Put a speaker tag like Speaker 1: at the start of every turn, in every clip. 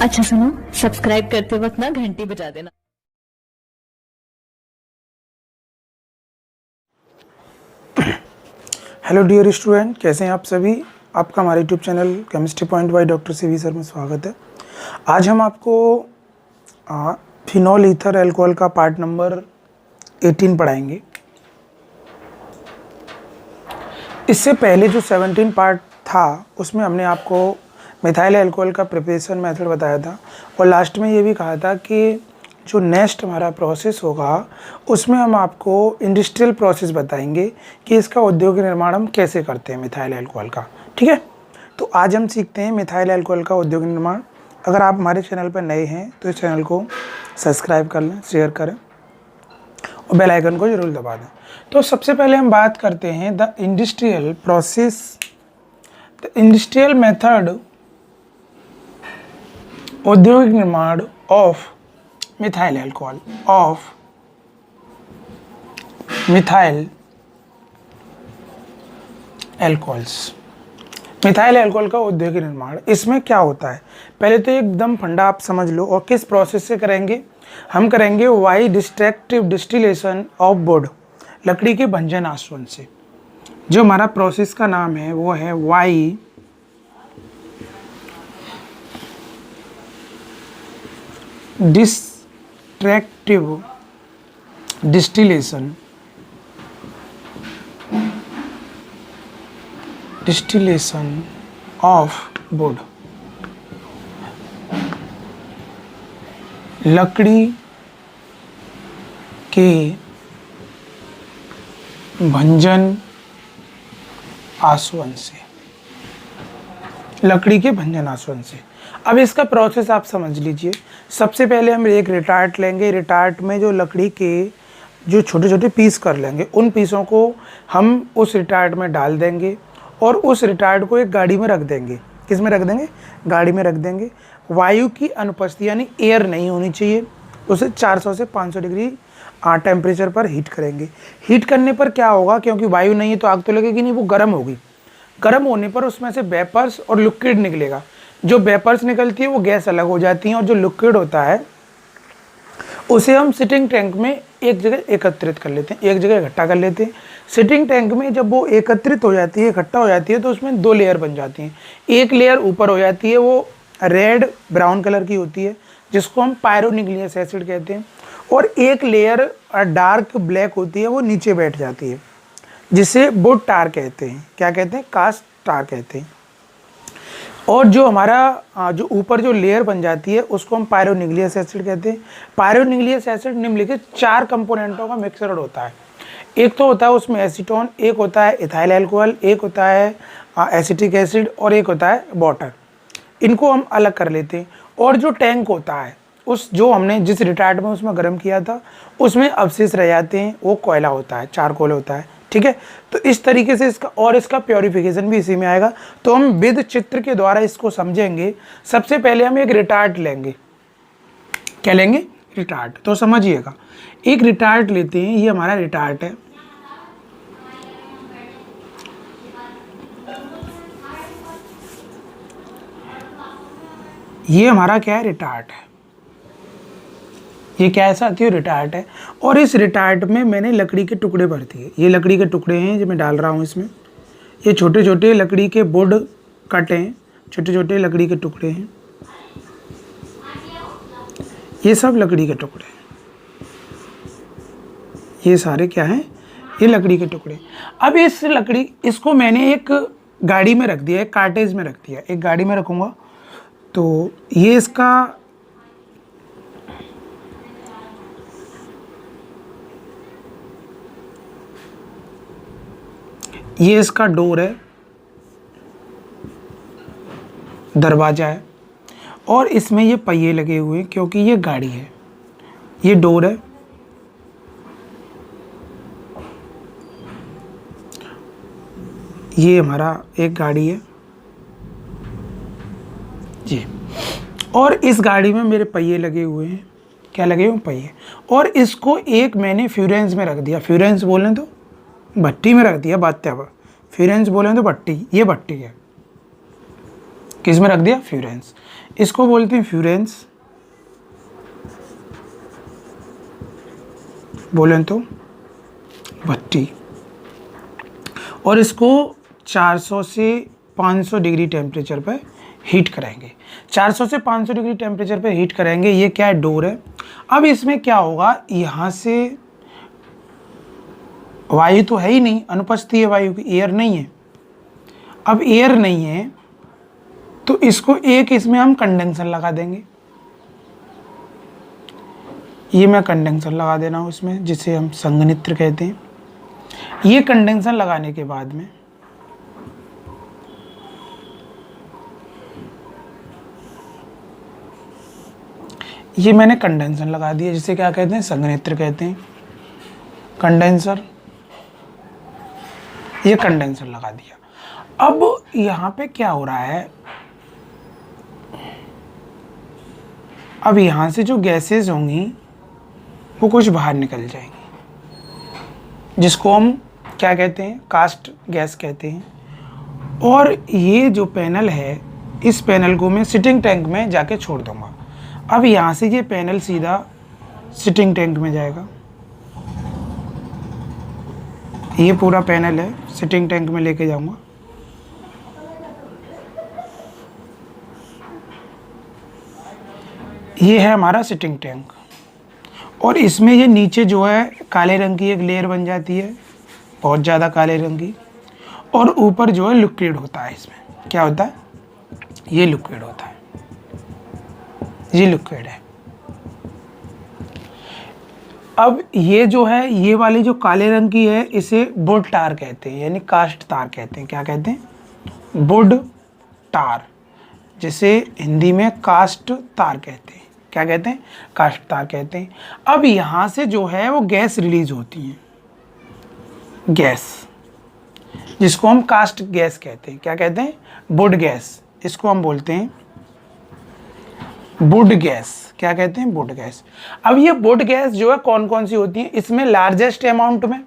Speaker 1: अच्छा सुनो, सब्सक्राइब करते वक्त ना घंटी बजा देना।
Speaker 2: हेलो डियर स्टूडेंट, कैसे हैं आप सभी। आपका हमारे YouTube channel chemistry point by doctor CV sir में स्वागत है। आज हम आपको फिनॉल ईथर अल्कोहल का पार्ट नंबर 18 पढ़ाएंगे। इससे पहले जो 17 पार्ट था उसमें हमने आपको मिथाइल अल्कोहल का प्रिपरेशन मेथड बताया था और लास्ट में ये भी कहा था कि जो नेक्स्ट हमारा प्रोसेस होगा उसमें हम आपको इंडस्ट्रियल प्रोसेस बताएंगे कि इसका औद्योगिक निर्माण हम कैसे करते हैं मिथाइल अल्कोहल का। ठीक है, तो आज हम सीखते हैं मिथाइल अल्कोहल का औद्योगिक निर्माण। अगर आप हमारे चैनल पर नए हैं तो इस चैनल को सब्सक्राइब कर लें, शेयर करें और बेल आइकन को जरूर दबा दें। तो सबसे पहले हम बात करते हैं the industrial process, the industrial method औद्योगिक निर्माण of methyl alcohol methyl alcohols. Methyl alcohol का औद्योगिक निर्माण, इसमें क्या होता है पहले तो एकदम फंडा आप समझ लो। और किस प्रोसेस से करेंगे हम? करेंगे by destructive distillation of wood, लकड़ी के भंजन आसवन से। जो हमारा प्रोसेस का नाम है वो है by destructive distillation of wood, लकड़ी के भंजन आसवन से, लकड़ी के भंजन आसवन से। अब इसका प्रोसेस आप समझ लीजिए। सबसे पहले हम एक रिटार्ट लेंगे। रिटार्ट में जो लकड़ी के जो छोटे छोटे पीस कर लेंगे, उन पीसों को हम उस रिटार्ट में डाल देंगे और उस रिटार्ट को एक गाड़ी में रख देंगे। किस में रख देंगे? गाड़ी में रख देंगे। वायु की अनुपस्थिति यानी एयर नहीं होनी चाहिए। उसे 400 से 500 डिग्री टेम्परेचर पर हीट करेंगे। हीट करने पर क्या होगा, क्योंकि वायु नहीं है तो आग तो लगेगी नहीं, वो गर्म होगी। गर्म होने पर उसमें से वेपर्स और लिक्विड निकलेगा। जो वेपर्स निकलती है वो गैस अलग हो जाती है और जो लिक्विड होता है उसे हम सिटिंग टैंक में एक जगह एकत्रित कर लेते हैं, एक जगह इकट्ठा कर लेते हैं। सिटिंग टैंक में जब वो एकत्रित हो जाती है, इकट्ठा हो जाती है, तो उसमें दो लेयर बन जाती हैं। एक लेयर ऊपर हो जाती है, वो रेड ब्राउन कलर की होती है, जिसको हम पायरोनिक्लियस एसिड कहते हैं। और एक लेयर डार्क ब्लैक होती है, वो नीचे बैठ जाती है, जिसे वुड टार कहते हैं। क्या कहते हैं? कास्ट टार कहते हैं। और जो हमारा जो ऊपर जो लेयर बन जाती है उसको हम पायरोनिक्लियस एसिड कहते हैं। पायरोनिक्लियस एसिड निम्नलिखित 4 कंपोनेंटों का मिक्सर होता है। एक तो होता है उसमें एसीटोन, एक होता है इथाइल अल्कोहल, एक होता है एसिटिक एसिड और एक होता है वाटर। इनको हम अलग कर लेते हैं। और जो टैंक होता है, उस जो हमने जिस रिटार्ट में उसमें गर्म किया था उसमें अवशेष रह जाते हैं, वो कोयला होता है, चारकोल होता है। ठीक है, तो इस तरीके से इसका प्योरिफिकेशन भी इसी में आएगा। तो हम विद चित्र के द्वारा इसको समझेंगे। सबसे पहले हम एक रिटार्ट लेंगे। क्या लेंगे? रिटार्ट। तो समझिएगा, एक रिटार्ट लेते हैं। ये हमारा रिटार्ट है। ये हमारा क्या है? रिटार्ट है। ये क्या ऐसा आती है? रिटार्ट है। और इस रिटार्ट में मैंने लकड़ी के टुकड़े भर दिए। ये लकड़ी के टुकड़े हैं जो मैं डाल रहा हूँ इसमें। ये छोटे छोटे लकड़ी के वुड कट हैं, छोटे छोटे लकड़ी के टुकड़े हैं। ये सब लकड़ी के टुकड़े, ये सारे क्या हैं? ये लकड़ी के टुकड़े। अब इस लकड़ी इसको मैंने एक गाड़ी में रख दिया, एक कार्टेज में रख दिया। एक गाड़ी में रखूँगा तो ये इसका ये इसका डोर है, दरवाज़ा है, और इसमें ये पहिए लगे हुए हैं क्योंकि ये गाड़ी है। ये डोर है, ये हमारा एक गाड़ी है जी। और इस गाड़ी में मेरे पहिए लगे हुए हैं। क्या लगे हुए? पहिए। और इसको एक मैंने फ्यूरेंस में रख दिया। फ्यूरेंस बोलें तो भट्टी में रख दिया। बात क्या? फ्यूरेंस बोलें तो भट्टी, ये भट्टी है। किस में रख दिया, फ्यूरेंस। इसको बोलते हैं फ्यूरेंस, बोलें तो भट्टी। और इसको 400 से 500 डिग्री टेम्परेचर पर हीट करेंगे। 400 से 500 डिग्री टेम्परेचर पर हीट करेंगे। ये क्या है, डोर है। अब इसमें क्या होगा, यहाँ से वायु तो है ही नहीं, अनुपस्थिति है वायु की, एयर नहीं है। अब एयर नहीं है तो इसको एक इसमें हम कंडेंसर लगा देंगे। ये मैं कंडेंसर लगा देना हूँ इसमें, जिसे हम संघनित्र कहते हैं। ये कंडेंसर लगाने के बाद में ये मैंने कंडेंसर लगा दिया, जिसे क्या कहते हैं, संघनित्र कहते हैं। कंडेंसर, ये कंडेंसर लगा दिया। अब यहाँ पे क्या हो रहा है, अब यहाँ से जो गैसेस होंगी वो कुछ बाहर निकल जाएंगी, जिसको हम क्या कहते हैं, कास्ट गैस कहते हैं। और ये जो पैनल है, इस पैनल को मैं सिटिंग टैंक में जाके छोड़ दूंगा। अब यहाँ से ये पैनल सीधा सिटिंग टैंक में जाएगा। ये पूरा पैनल है, सिटिंग टैंक में लेके जाऊंगा। ये है हमारा सिटिंग टैंक। और इसमें ये नीचे जो है काले रंग की एक लेयर बन जाती है, बहुत ज़्यादा काले रंग की। और ऊपर जो है लिक्विड होता है। इसमें क्या होता है, ये लिक्विड होता है, ये लिक्विड है। अब ये जो है, ये वाली जो काले रंग की है, इसे वुड टार कहते हैं, यानी कास्ट तार कहते हैं। क्या कहते हैं, वुड टार, जिसे हिंदी में कास्ट तार कहते हैं। क्या कहते हैं, कास्ट तार कहते हैं। अब यहाँ से जो है वो गैस रिलीज होती है, गैस, जिसको हम कास्ट गैस कहते हैं। क्या कहते हैं, वुड गैस। इसको हम बोलते हैं वुड गैस। क्या कहते हैं, वुड गैस। अब ये वुड गैस जो है कौन कौन सी होती है, इसमें लार्जेस्ट अमाउंट में,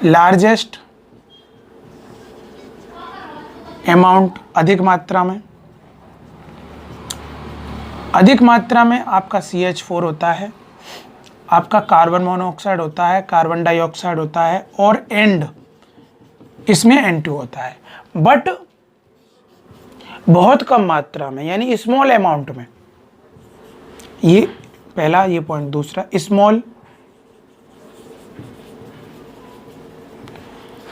Speaker 2: लार्जेस्ट अमाउंट, अधिक मात्रा में, अधिक मात्रा में आपका CH4 होता है, आपका कार्बन मोनोऑक्साइड होता है, कार्बन डाइऑक्साइड होता है, और एंड इसमें N2 होता है। बट बहुत कम मात्रा में, यानी स्मॉल अमाउंट में, ये पहला, ये पॉइंट। दूसरा,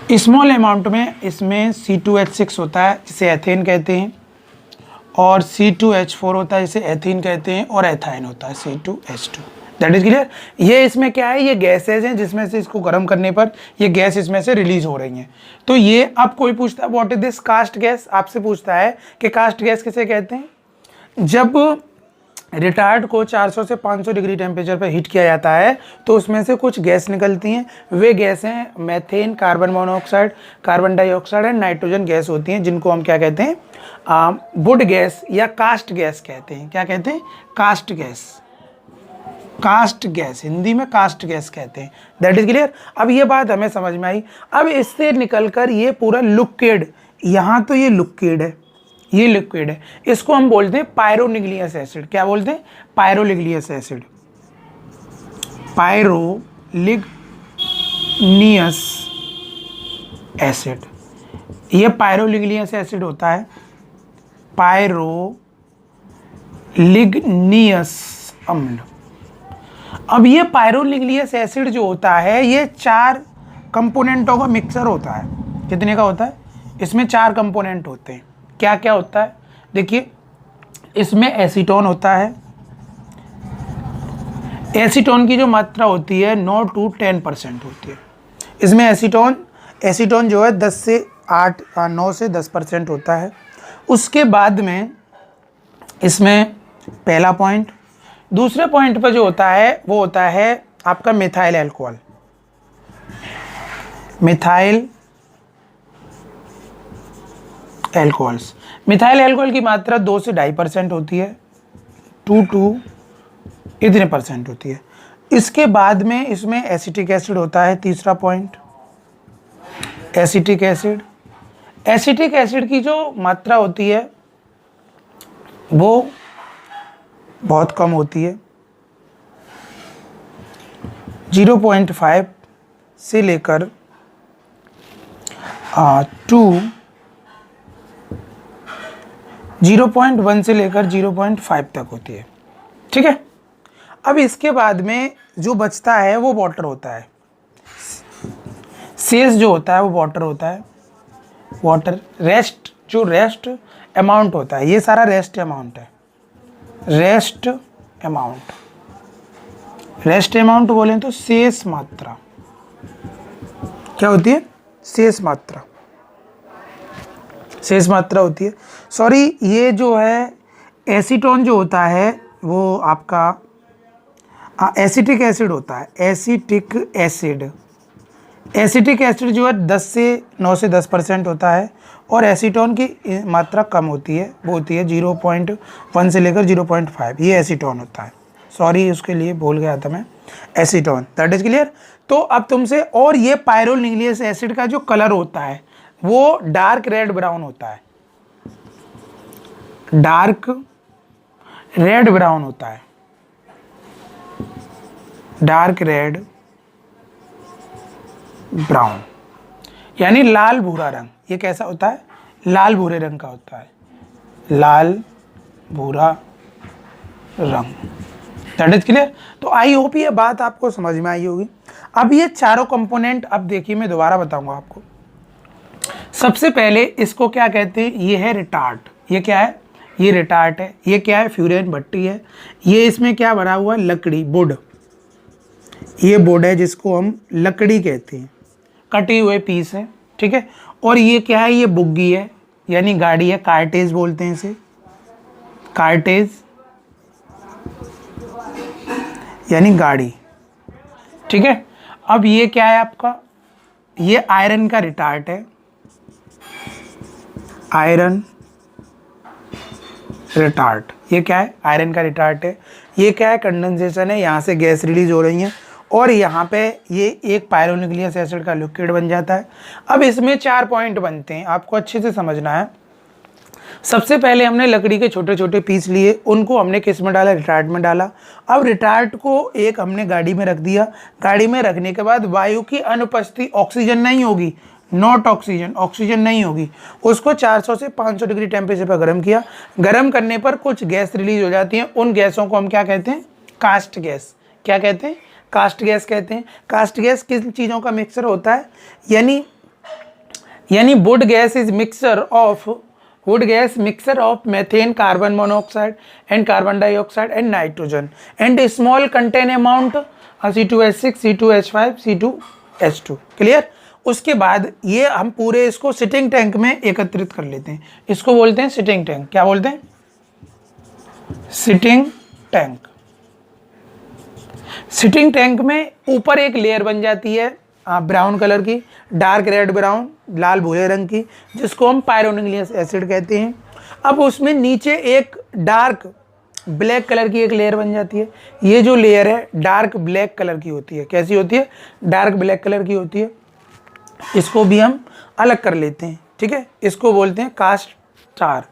Speaker 2: स्मॉल अमाउंट में इसमें C2H6 होता है, जिसे एथेन कहते हैं, और C2H4 होता है, जिसे एथीन कहते हैं, और एथाइन होता है C2H2। That is clear. ये इसमें क्या है, ये गैसेज हैं, जिसमें से इसको गर्म करने पर ये गैस इसमें से रिलीज हो रही हैं। तो ये, अब कोई पूछता है व्हाट इज दिस कास्ट गैस, आपसे पूछता है कि कास्ट गैस किसे कहते हैं। जब रिटार्ड को 400 से 500 डिग्री टेम्परेचर पर हीट किया जाता है तो उसमें से कुछ गैस निकलती हैं। वे गैस हैं methane, carbon monoxide, carbon dioxide and nitrogen gas होती हैं, जिनको हम क्या कहते हैं, वुड गैस या कास्ट गैस कहते हैं। क्या कहते हैं, कास्ट गैस। कास्ट गैस, हिंदी में कास्ट गैस कहते हैं। That is clear. अब ये बात हमें समझ में आई। अब इससे निकलकर ये पूरा लिक्विड, यहाँ तो ये लिक्विड है, ये लिक्विड है, इसको हम बोलते हैं पायरोलिग्नियस एसिड। क्या बोलते हैं, पायरोलिग्नियस एसिड। पायरोलिग्नियस एसिड, ये पायरोलिग्नियस एसिड होता है, पायरोलिग्नियस अम्ल। अब ये पायरोलिग्नियस एसिड जो होता है, ये 4 कंपोनेंटों का मिक्सर होता है। कितने का होता है, इसमें 4 कंपोनेंट होते हैं। क्या क्या होता है, देखिए, इसमें एसीटोन होता है। एसीटोन की जो मात्रा होती है 9 to 10% होती है। इसमें एसीटोन जो है 9 से 10% होता है। उसके बाद में इसमें पहला पॉइंट, दूसरे पॉइंट पर जो होता है वो होता है आपका methyl alcohol. Methyl alcohols, methyl alcohol की मात्रा 2 से 2.5% होती है, 2 to इतने % होती है। इसके बाद में इसमें एसिटिक एसिड होता है, तीसरा point, acetic acid. Acetic acid की जो मात्रा होती है वो बहुत कम होती है, 0.5 से लेकर 0.1 से लेकर 0.5 तक होती है। ठीक है, अब इसके बाद में जो बचता है वो वाटर होता है, शेष जो होता है वो वाटर होता है। वाटर रेस्ट, जो रेस्ट अमाउंट होता है, ये सारा रेस्ट अमाउंट है। रेस्ट अमाउंट, रेस्ट अमाउंट बोलें तो शेष मात्रा क्या होती है? शेष मात्रा, शेष मात्रा होती है। सॉरी, ये जो है एसीटोन जो होता है वो आपका एसिटिक एसिड होता है। एसिटिक एसिड, एसिटिक एसिड जो है 9 से 10% होता है और एसीटोन की मात्रा कम होती है, वो होती है 0.1 से लेकर 0.5, ये एसीटोन होता है। सॉरी, उसके लिए भूल गया था मैं, एसीटोन। That is clear. तो अब तुमसे, और ये पायरोलिग्नियस एसिड का जो कलर होता है वो डार्क रेड ब्राउन होता है, डार्क रेड ब्राउन होता है, डार्क रेड ब्राउन, यानी लाल भूरा रंग। ये कैसा होता है? लाल भूरे रंग का होता है, लाल भूरा रंग। That is clear. तो आई होप ये बात आपको समझ में आई होगी। अब ये चारों कंपोनेंट, अब देखिए मैं दोबारा बताऊंगा आपको। सबसे पहले इसको क्या कहते हैं? ये है रिटार्ट। ये क्या है? ये रिटार्ट है। ये क्या है? फ्यूरेन भट्टी है। ये इसमें क्या भरा हुआ है? लकड़ी, वुड। ये वुड है जिसको हम लकड़ी कहते हैं, कटे हुए पीस है। ठीक है। और ये क्या है? ये बुग्गी है, यानी गाड़ी है, कार्टेज बोलते हैं इसे, कार्टेज यानी गाड़ी। ठीक है। अब ये क्या है आपका? ये आयरन का रिटार्ट है, आयरन रिटार्ट। ये क्या है? आयरन का रिटार्ट है। ये क्या है? कंडेंसेशन है, यहाँ से गैस रिलीज हो रही है और यहाँ पे ये एक पायरोन्यूक्लियस एसिड का लिक्विड बन जाता है। अब इसमें 4 पॉइंट बनते हैं, आपको अच्छे से समझना है। सबसे पहले हमने लकड़ी के छोटे छोटे पीस लिए, उनको हमने किस में डाला? रिटार्ट में डाला। अब रिटार्ट को एक हमने गाड़ी में रख दिया। गाड़ी में रखने के बाद वायु की अनुपस्थिति, ऑक्सीजन नहीं होगी, नॉट ऑक्सीजन, ऑक्सीजन नहीं होगी, उसको 400 से 500 डिग्री टेम्परेचर पर गर्म किया। गर्म करने पर कुछ गैस रिलीज हो जाती हैं, उन गैसों को हम क्या कहते हैं? कास्ट गैस। क्या कहते हैं? कास्ट गैस कहते हैं। कास्ट गैस किन चीज़ों का मिक्सचर होता है? यानी would gas is mixture of, would gas mixture of methane, carbon monoxide and carbon dioxide and nitrogen and small contain amount C2H6, C2H5, C2H2। Clear. उसके बाद ये हम पूरे इसको सिटिंग टैंक में एकत्रित कर लेते हैं, इसको बोलते हैं सिटिंग टैंक। क्या बोलते हैं? Sitting tank. सिटिंग टैंक में ऊपर एक लेयर बन जाती है ब्राउन कलर की, डार्क रेड ब्राउन, लाल भूरे रंग की, जिसको हम पायरोन्यूक्लियस एसिड कहते हैं। अब उसमें नीचे एक डार्क ब्लैक कलर की एक लेयर बन जाती है। ये जो लेयर है डार्क ब्लैक कलर की होती है। कैसी होती है? डार्क ब्लैक कलर की होती है। इसको भी हम अलग कर लेते हैं। ठीक है। इसको बोलते हैं कास्ट स्टार।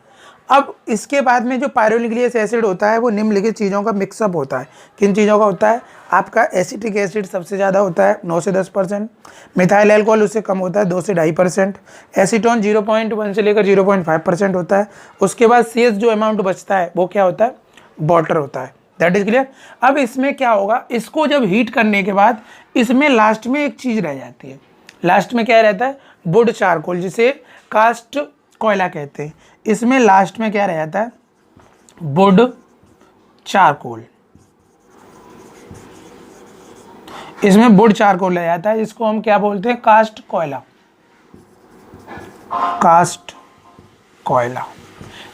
Speaker 2: अब इसके बाद में जो पायरोन्यूक्लियस एसिड होता है वो निम्नलिखित चीज़ों का मिक्सअप होता है। किन चीज़ों का होता है? आपका एसिटिक एसिड सबसे ज़्यादा होता है 9 से 10%, मिथाइल अल्कोहल उससे कम होता है 2 से 2.5%, एसीटोन 0.1 से लेकर 0.5% होता है। उसके बाद शेष जो अमाउंट बचता है वो क्या होता है? वाटर होता है। That is clear. अब इसमें क्या होगा? इसको जब हीट करने के बाद इसमें लास्ट में एक चीज़ रह जाती है। लास्ट में क्या रहता है? वुड चारकोल, जिसे कास्ट कोयला कहते हैं। इसमें लास्ट में क्या रह जाता है? Would charcoal. इसमें वुड चारकोल रह जाता है, जिसको हम क्या बोलते हैं? कास्ट कोयला, कास्ट कोयला।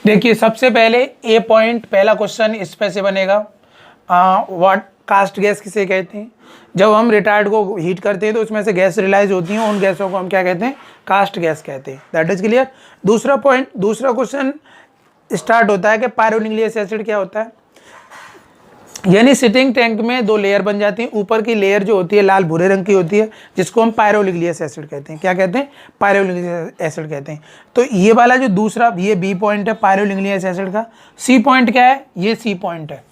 Speaker 2: देखिए सबसे पहले ए पॉइंट, पहला क्वेश्चन इस पे से बनेगा। व्हाट कास्ट गैस किसे कहते हैं? जब हम रिटार्ड को हीट करते हैं तो उसमें से गैस रिलाइज होती हैं, उन गैसों को हम क्या कहते हैं? कास्ट गैस कहते हैं। That is clear. दूसरा पॉइंट, दूसरा क्वेश्चन स्टार्ट होता है कि पायरोन्यूक्लियस एसिड क्या होता है? यानी सिटिंग टैंक में दो लेयर बन जाती हैं। ऊपर की लेयर जो होती है लाल भूरे रंग की होती है, जिसको हम पायरोलिग्नियस एसिड कहते हैं। क्या कहते हैं? पायरोलिग्नियस एसिड कहते हैं। तो ये वाला जो दूसरा, ये बी पॉइंट है पायरोलिग्नियस एसिड का। सी पॉइंट क्या है? ये सी पॉइंट है।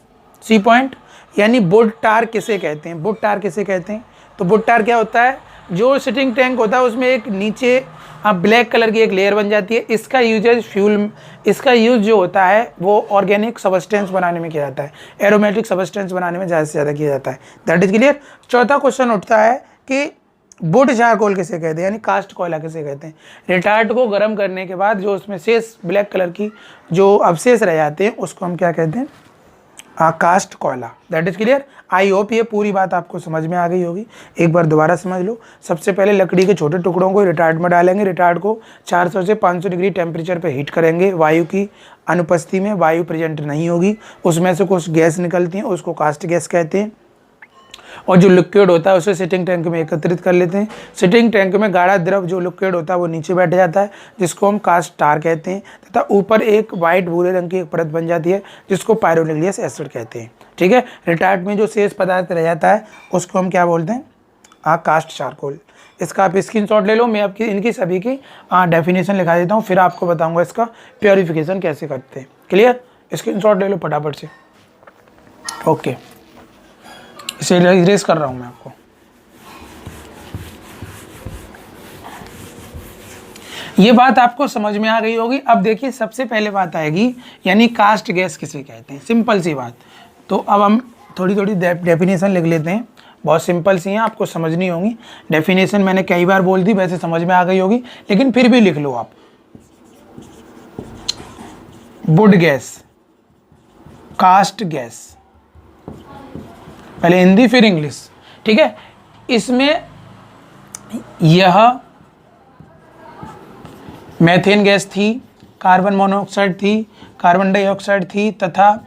Speaker 2: सी पॉइंट यानी वुड टार किसे कहते हैं? वुड टार किसे कहते हैं? तो वुड टार क्या होता है? जो सिटिंग टैंक होता है उसमें एक नीचे ब्लैक कलर की एक लेयर बन जाती है। इसका यूजेज फ्यूल, इसका यूज जो होता है वो ऑर्गेनिक सबस्टेंस बनाने में किया जाता है, एरोमेटिक सबस्टेंस बनाने में ज़्यादा से ज़्यादा किया जाता है। That is clear. चौथा क्वेश्चन उठता है कि वुड चारकोल किसे कहते हैं, यानी कास्ट कोयला किसे कहते हैं? रिटार्ट को गर्म करने के बाद जो उसमें शेष ब्लैक कलर की जो अवशेष रह जाते हैं उसको हम क्या कहते हैं? कास्ट कोयला। That is clear. I hope ये पूरी बात आपको समझ में आ गई होगी। एक बार दोबारा समझ लो। सबसे पहले लकड़ी के छोटे टुकड़ों को रिटार्ट में डालेंगे। रिटार्ट को 400 से 500 डिग्री टेम्परेचर पे हीट करेंगे। वायु की अनुपस्थिति में, वायु प्रेजेंट नहीं होगी, उसमें से कुछ गैस निकलती हैं, उसको कास्ट गैस कहते हैं। और जो लिक्विड होता है उसे सिटिंग टैंक में एकत्रित कर लेते हैं। सिटिंग टैंक में गाढ़ा द्रव जो लिक्विड होता है वो नीचे बैठ जाता है, जिसको हम कास्ट टार कहते हैं, तथा ऊपर एक वाइट भूरे रंग की एक परत बन जाती है जिसको पायरोलिग्नियस एसिड कहते हैं। ठीक है। रिटार्ट में जो शेष पदार्थ रह जाता है उसको हम क्या बोलते हैं? कास्ट चारकोल। इसका आप स्क्रीनशॉट ले लो। मैं आपकी इनकी सभी की डेफिनेशन लिखा देता हूँ, फिर आपको बताऊँगा इसका प्योरीफिकेशन कैसे करते हैं। क्लियर? स्क्रीनशॉट ले लो फटाफट से। ओके, इसे इरेज कर रहा हूं मैं आपको। ये बात आपको समझ में आ गई होगी। अब देखिए सबसे पहले बात आएगी, यानी कास्ट गैस किसे कहते हैं। सिंपल सी बात। तो अब हम थोड़ी थोड़ी डेफिनेशन लिख लेते हैं। बहुत सिंपल सी हैं, आपको समझनी होगी। डेफिनेशन मैंने कई बार बोल दी, वैसे समझ में आ गई होगी, लेकिन फिर भी लिख लो आप। वुड गैस, कास्ट गैस, पहले हिंदी फिर इंग्लिश। ठीक है। इसमें यह मीथेन गैस थी, कार्बन मोनोऑक्साइड थी, कार्बन डाइऑक्साइड थी, तथा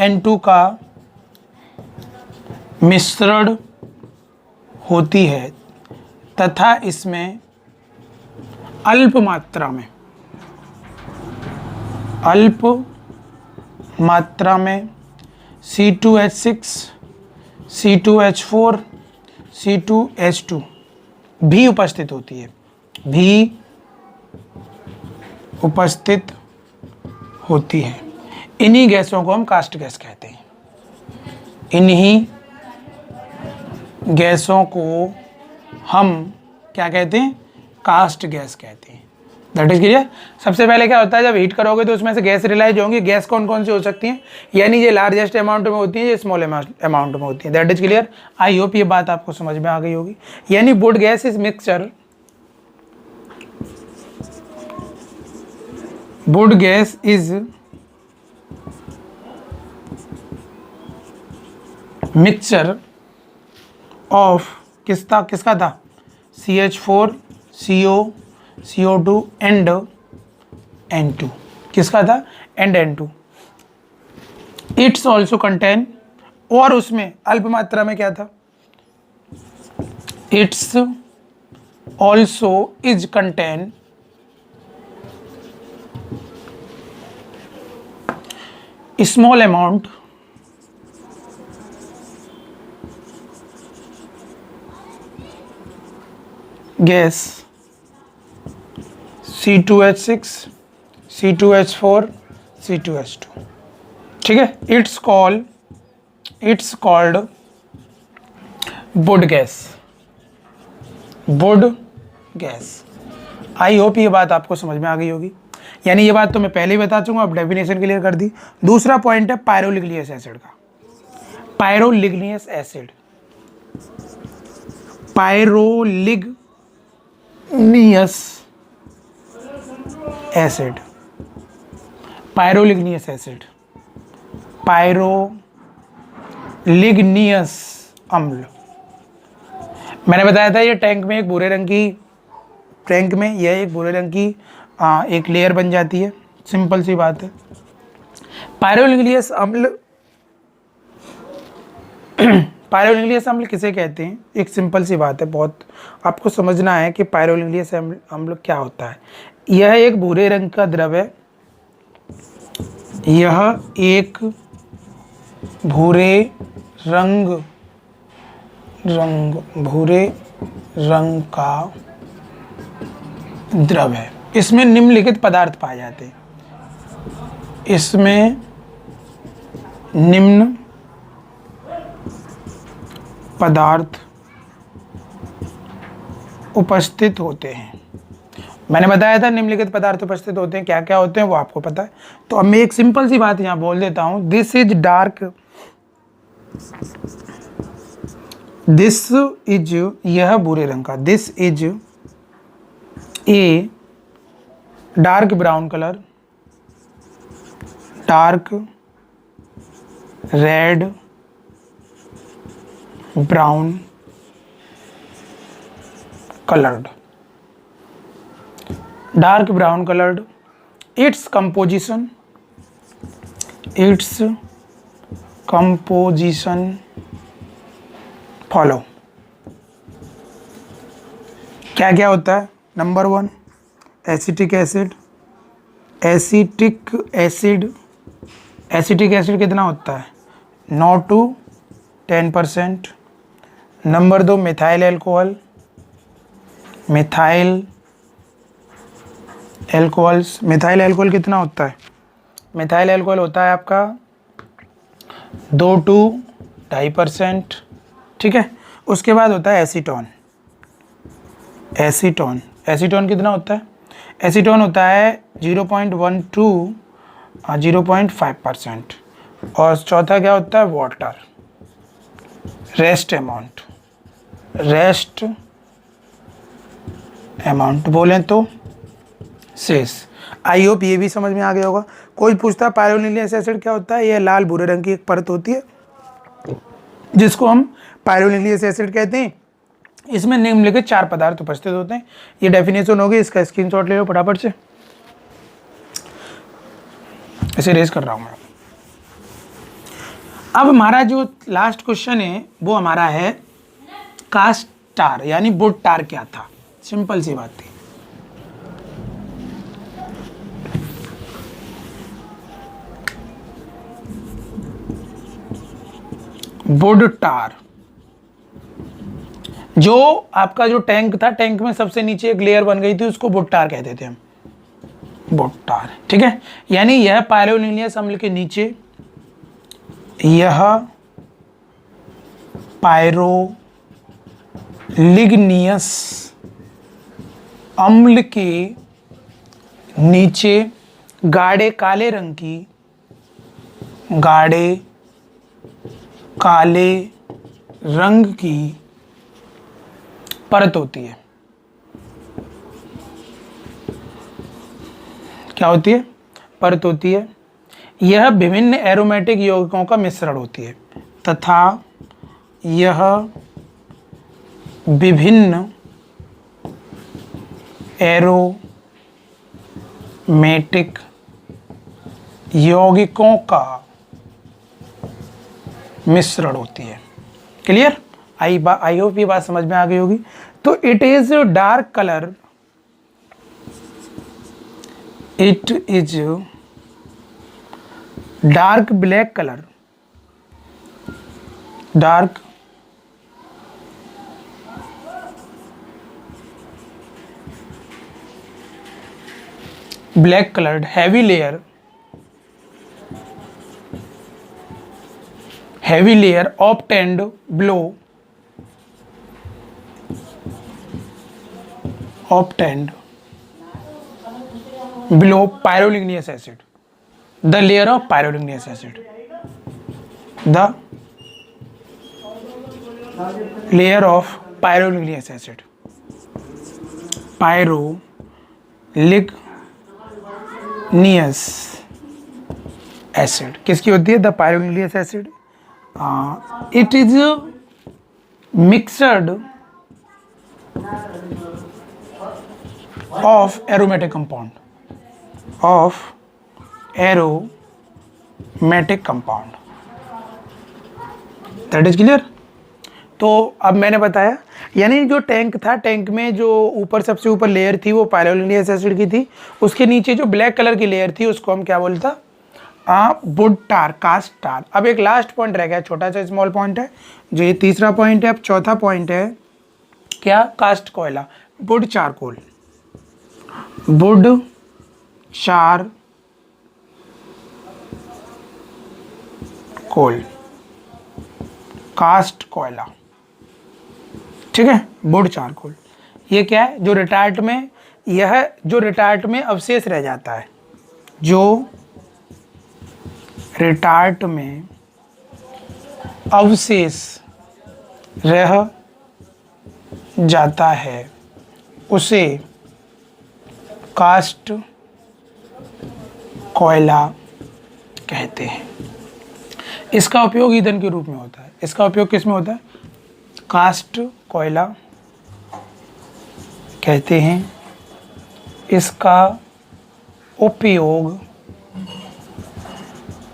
Speaker 2: N2 का मिश्रण होती है, तथा इसमें अल्प मात्रा में C2H6, C2H4, C2H2 भी उपस्थित होती है, भी उपस्थित होती है। इन्हीं गैसों को हम कास्ट गैस कहते हैं। इन्हीं गैसों को हम क्या कहते हैं? कास्ट गैस कहते हैं। That is clear. सबसे पहले क्या होता है, जब हीट करोगे तो उसमें से गैस रिलाइज होंगी। गैस कौन कौन सी हो सकती हैं? यानी ये लार्जेस्ट अमाउंट में होती है, ये स्मॉल अमाउंट में होती है। That is clear. I hope ये बात आपको समझ में आ गई होगी। यानी would gas is mixture, would gas is mixture of किसका था? CH4, CO, CO2 and N2। किसका था? And N2। It's also contain, और उसमें अल्प मात्रा में क्या था? It's also is contain small amount gas C2H6, C2H4, C2H2। ठीक है। It's called would gas, would gas. I hope ये बात आपको समझ में आ गई होगी। यानी ये बात तो मैं पहले ही बता चुका, अब डेफिनेशन क्लियर कर दी। दूसरा पॉइंट है पायरोलिग्नियस एसिड का। पायरोलिग्नियस एसिड, पायरोलिग्नियस एसिड, पायरोलिग्नियस एसिड, पायरोलिग्नियस अम्ल। मैंने बताया था ये टैंक में एक भूरे रंग की, टैंक में यह एक भूरे रंग की एक लेयर बन जाती है। सिंपल सी बात है। पायरोलिग्नियस अम्ल, पायरोलिग्नियस अम्ल किसे कहते हैं? एक सिंपल सी बात है, बहुत आपको समझना है कि पायरोलिग्नियस अम्ल क्या होता है। यह एक भूरे रंग का द्रव है। यह एक भूरे भूरे रंग का द्रव है। इसमें निम्नलिखित पदार्थ पाए जाते हैं। इसमें निम्न पदार्थ उपस्थित होते हैं। मैंने बताया था निम्नलिखित पदार्थ उपस्थित होते हैं, क्या क्या होते हैं वो आपको पता है। तो अब मैं एक सिंपल सी बात यहां बोल देता हूं, दिस इज यह भूरे रंग का, this is a dark brown colour, dark red brown colored, dark brown colored. Its composition follow. क्या क्या होता है? Number 1 acetic acid. Acetic acid कितना होता है? 9 to 10%। Number 2 methyl alcohol. Methyl alcohol कितना होता है? मिथाइल एल्कोहल होता है आपका 2 to 2.5%। ठीक है। उसके बाद होता है एसीटोन कितना होता है? एसीटोन होता है 0.1 to 0.5%। और चौथा क्या होता है? वाटर। रेस्ट अमाउंट बोलें तो शेष। आई होप ये भी समझ में आ गया होगा। कोई पूछता है पायरोलिनियस एसिड क्या होता है? यह लाल भूरे रंग की एक परत होती है जिसको हम पायरोलिनियस एसिड कहते हैं। इसमें निम्नलिखित 4 पदार्थ उपस्थित होते हैं। ये डेफिनेशन होगी, इसका स्क्रीनशॉट ले लो फटाफट से। इसे रेज कर रहा हूं मैं। अब हमारा जो लास्ट क्वेश्चन है वो हमारा है कास्ट टार यानी वुड टार क्या था? सिंपल सी बात थी। वुड टार, जो आपका जो टैंक था, टैंक में सबसे नीचे एक लेयर बन गई थी, उसको वुड टार कहते थे हम। वुड टार, ठीक है। यानी यह पायरोलिनियस अम्ल के नीचे, यह पायरोलिग्नियस अम्ल के नीचे गाढ़े काले रंग की परत होती है। क्या होती है? परत होती है। यह विभिन्न एरोमेटिक यौगिकों का मिश्रण होती है तथा यह विभिन्न एरोमेटिक यौगिकों का मिश्रण होती है। क्लियर? आई होप ये बात समझ में आ गई होगी। तो it is dark colour, it is dark black colour, dark black colored heavy layer obtained below pyroligneous acid, the layer of pyroligneous acid, the layer of pyroligneous acid, pyroligneous acid किसकी होती है? The pyroligneous acid. It is mixed of aromatic compound, that is clear. तो अब मैंने बताया, यानी जो tank था, टैंक में जो ऊपर सबसे ऊपर लेयर थी वो पायरोलिनियस एसिड की थी। उसके नीचे जो ब्लैक कलर की लेयर थी उसको हम क्या बोलता? वुड टार, कास्ट टार। अब एक लास्ट पॉइंट रह गया, छोटा सा स्मॉल पॉइंट है, जो ये तीसरा पॉइंट है। अब चौथा पॉइंट है क्या, कास्ट कोयला, वुड चारकोल, वुड चार कोल, कास्ट कोयला, ठीक है, वुड चारकोल। ये क्या है, जो रिटायर्ड में, यह जो रिटायर्ड में अवशेष रह जाता है, जो रिटायर्ड में अवशेष रह जाता है उसे कास्ट कोयला कहते हैं। इसका उपयोग ईंधन के रूप में होता है। इसका उपयोग किस में होता है, कास्ट कोयला कहते हैं। इसका उपयोग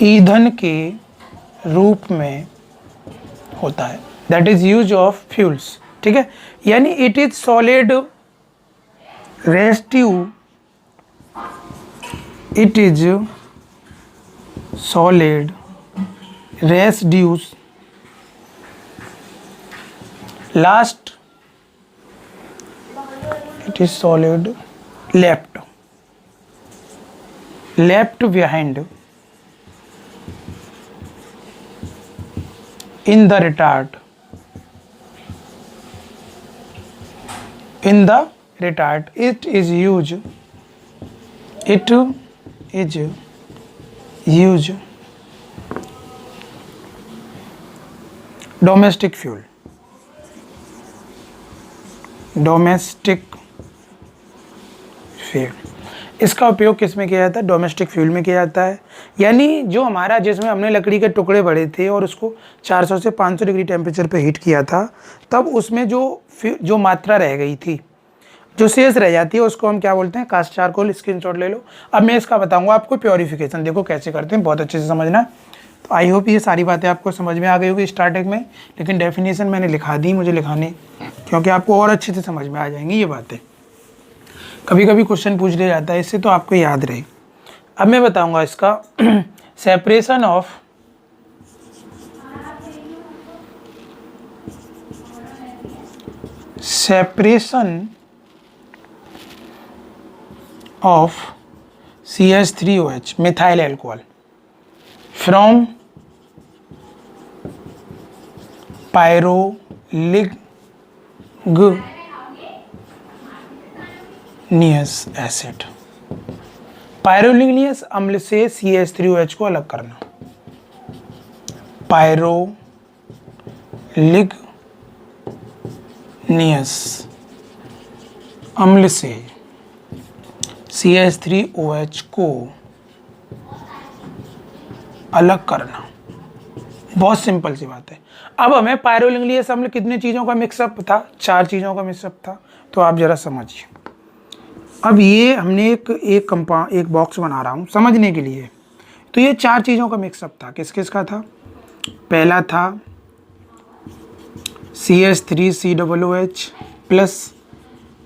Speaker 2: ईंधन के रूप में होता है, that is use of fuels, ठीक है। यानी it is solid residue, it is solid residues, last it is solid left behind in the retard, it is used domestic fuel, इसका उपयोग किस में किया जाता है, डोमेस्टिक फ्यूल में किया जाता है। यानी जो हमारा, जिसमें हमने लकड़ी के टुकड़े बड़े थे और उसको 400 से 500 डिग्री टेम्परेचर पे हीट किया था, तब उसमें जो मात्रा रह गई थी, जो शेष रह जाती है, उसको हम क्या बोलते हैं, कास्ट चारकोल। स्क्रीनशॉट ले लो। अब मैं इसका बताऊंगा आपको प्योरीफिकेशन, देखो कैसे करते हैं, बहुत अच्छे से समझना। तो आई होप ये सारी बातें आपको समझ में आ गई होगी स्टार्टिंग में, लेकिन डेफिनेशन मैंने लिखा दी, मुझे लिखाने, क्योंकि आपको और अच्छे से समझ में आ जाएंगी ये बातें। कभी कभी क्वेश्चन पूछ लिया जाता है, इससे तो आपको याद रहे। अब मैं बताऊंगा इसका separation of CH3OH methyl alcohol from pyroligneous acid. Pyroligneous अम्ल से CH3OH को अलग करना, पायरोलिग्नियस अम्ल से CH3OH को अलग करना, बहुत सिंपल सी बात है। अब हमें पायरोलिग्नियस अम्ल कितने चीज़ों का मिक्सअप था, 4 चीज़ों का मिक्सअप था। तो आप जरा समझिए। अब ये हमने एक बॉक्स बना रहा हूँ समझने के लिए। तो ये 4 चीज़ों का मिक्सअप था, किस किस का था। पहला था CH3COOH plus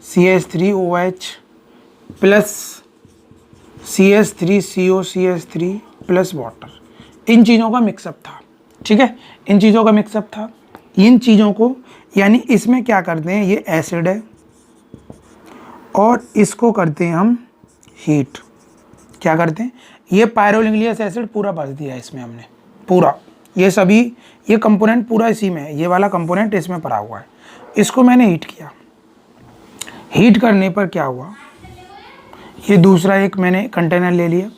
Speaker 2: CH3OH plus CH3COCH3 plus water. इन चीज़ों का मिक्सअप था, ठीक है, इन चीज़ों का मिक्सअप था। इन चीज़ों को, यानी इसमें क्या करते हैं, ये एसिड है और इसको करते हैं हम हीट। क्या करते हैं, ये पायरोलिग्नियस एसिड पूरा भर दिया है इसमें हमने, पूरा ये सभी, ये कंपोनेंट पूरा इसी में है, ये वाला कंपोनेंट इसमें पड़ा हुआ है। इसको मैंने हीट किया। हीट करने पर क्या हुआ, ये दूसरा एक मैंने कंटेनर ले लिया।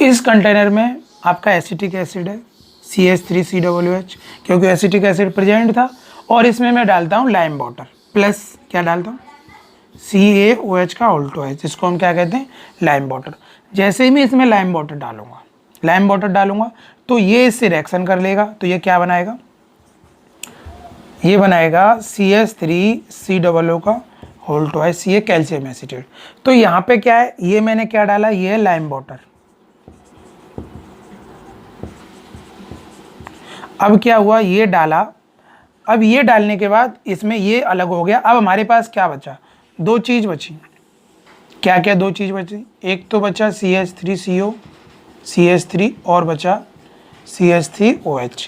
Speaker 2: इस कंटेनर में आपका एसिटिक एसिड है CH3COOH, क्योंकि एसिटिक एसिड प्रेजेंट था। और इसमें मैं डालता हूँ लाइम वाटर प्लस क्या डालता हूँ, CaOH का ऑल्टोएच, जिसको हम क्या कहते हैं, लाइम वाटर। जैसे ही मैं इसमें लाइम वाटर डालूंगा तो ये इससे रिएक्शन कर लेगा। तो ये क्या बनाएगा, ये बनाएगा CH3COO का ऑल्टोएच, ये कैल्शियम एसिटेट। तो यहाँ पे क्या है, ये मैंने क्या डाला, ये है लाइम वाटर। अब क्या हुआ, ये डाला। अब ये डालने के बाद इसमें ये अलग हो गया। अब हमारे पास क्या बचा, 2 चीज़ बची। क्या क्या दो चीज़ बची, एक तो बचा CH3CO CH3 और बचा CH3OH,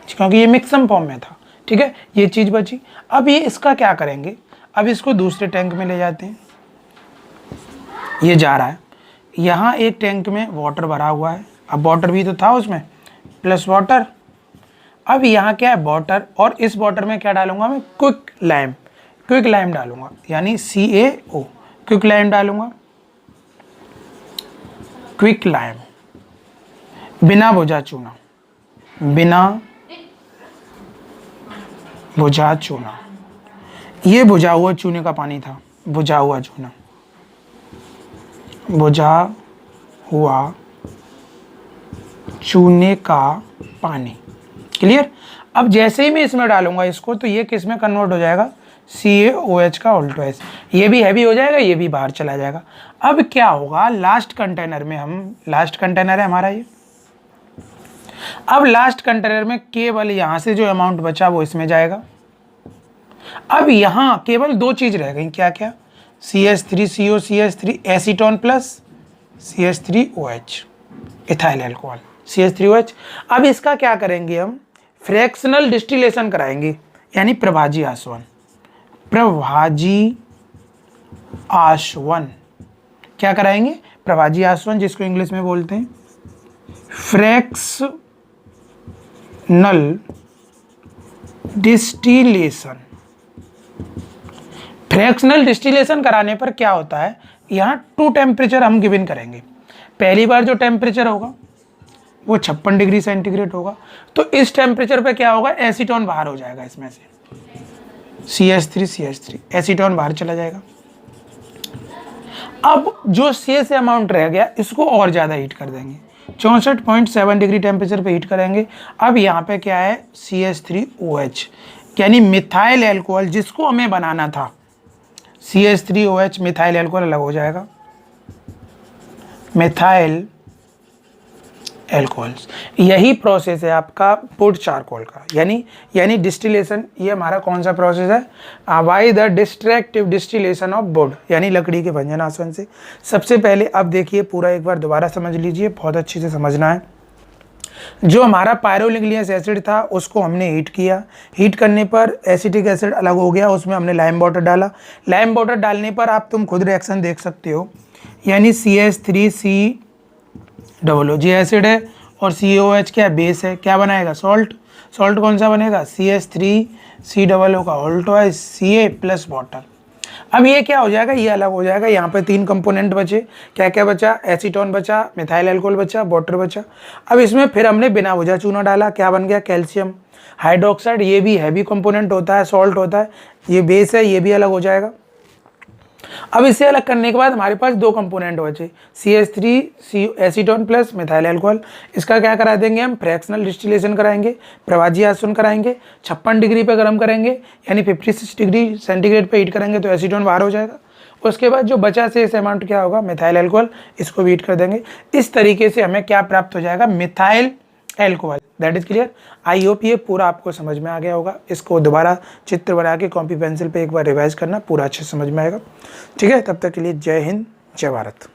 Speaker 2: क्योंकि ये मिक्सम फॉर्म में था। ठीक है, ये चीज़ बची। अब ये इसका क्या करेंगे, अब इसको दूसरे टैंक में ले जाते हैं। ये जा रहा है, यहाँ एक टैंक में वाटर भरा हुआ है, अब वाटर भी तो था उसमें, प्लस वाटर। अब यहाँ क्या है, वाटर, और इस वाटर में क्या डालूंगा मैं, क्विक लाइम डालूंगा, यानी CaO, क्विक लाइम डालूंगा, क्विक लाइम, बिना बुझा चूना, बिना बुझा चूना। ये बुझा हुआ चूने का पानी था, बुझा हुआ चूना, बुझा हुआ चूने का पानी। क्लियर। अब जैसे ही मैं इसमें डालूंगा इसको, तो ये किस में कन्वर्ट हो जाएगा, CaOH का ऑल्टोएस। ये भी हैवी हो जाएगा, ये भी बाहर चला जाएगा। अब क्या होगा, लास्ट कंटेनर में लास्ट कंटेनर है हमारा ये। अब लास्ट कंटेनर में केवल यहाँ से जो अमाउंट बचा वो इसमें जाएगा। अब यहाँ केवल दो चीज रह गई, क्या क्या, CH3CO CH3 acetone plus CH3OH ethyl alcohol CH3OH। अब इसका क्या करेंगे, हम फ्रैक्शनल डिस्टिलेशन कराएंगे, यानी प्रभाजी आसवन। प्रभाजी आसवन क्या कराएंगे, प्रभाजी आसवन, जिसको इंग्लिश में बोलते हैं फ्रैक्शनल डिस्टिलेशन। फ्रैक्शनल डिस्टिलेशन कराने पर क्या होता है, यहाँ 2 टेम्परेचर हम गिवन करेंगे। पहली बार जो टेम्परेचर होगा वो 56 डिग्री सेंटीग्रेड होगा, तो इस टेम्परेचर पे क्या होगा, एसीटोन बाहर हो जाएगा, इसमें से CH3 एसीटोन बाहर चला जाएगा। अब जो शेष अमाउंट रह गया इसको और ज़्यादा हीट कर देंगे, 64.7 डिग्री टेम्परेचर पे हीट करेंगे। अब यहाँ पे क्या है, CH3OH, यानी मिथाइल एल्कोहल, जिसको हमें बनाना था CH3OH मिथाइल एल्कोहल अलग हो जाएगा, मिथाइल एल्कोहल्स। यही प्रोसेस है आपका वुड चारकोल का, यानी डिस्टिलेशन। ये हमारा कौन सा प्रोसेस है, by the destructive distillation of would, यानी लकड़ी के भंजन आसवन से। सबसे पहले अब देखिए, पूरा एक बार दोबारा समझ लीजिए, बहुत अच्छे से समझना है। जो हमारा पायरोलिग्नियस एसिड था उसको हमने हीट किया, हीट करने पर एसिटिक एसिड अलग हो गया, उसमें हमने लाइम वाटर डाला। लाइम वाटर डालने पर आप तुम खुद रिएक्शन देख सकते हो, यानी CH3COO ये एसिड है और COH क्या बेस है, क्या बनाएगा, सॉल्ट। सॉल्ट कौन सा बनेगा, CH3COO का ऑल्टोएस Ca प्लस वाटर। अब ये क्या हो जाएगा, ये अलग हो जाएगा। यहाँ पे 3 कंपोनेंट बचे, क्या क्या बचा, एसीटोन बचा, मिथाइल अल्कोहल बचा, वाटर बचा। अब इसमें फिर हमने बिना बुझा चूना डाला, क्या बन गया, कैल्शियम हाइड्रोक्साइड। ये भी हैवी कंपोनेंट होता है, सॉल्ट होता है, ये बेस है, ये भी अलग हो जाएगा। अब इसे अलग करने के बाद हमारे पास 2 कंपोनेंट बचे, CH3 acetone plus methyl alcohol. इसका क्या करा देंगे, हम फ्रैक्शनल डिस्टिलेशन कराएंगे, प्रभाजी आसवन कराएंगे, 56 डिग्री पे गर्म करेंगे, यानी 56 डिग्री सेंटीग्रेड पे हीट करेंगे, तो एसीटोन बाहर हो जाएगा। उसके बाद जो बचा से इस अमाउंट क्या होगा, मिथाइल अल्कोहल, इसको भी हीट कर देंगे। इस तरीके से हमें क्या प्राप्त हो जाएगा, methyl alcohol. That is clear. I hope ये पूरा आपको समझ में आ गया होगा। इसको दोबारा चित्र बना के कॉपी पेंसिल पे एक बार रिवाइज करना, पूरा अच्छे समझ में आएगा। ठीक है, तब तक के लिए जय हिंद, जय भारत।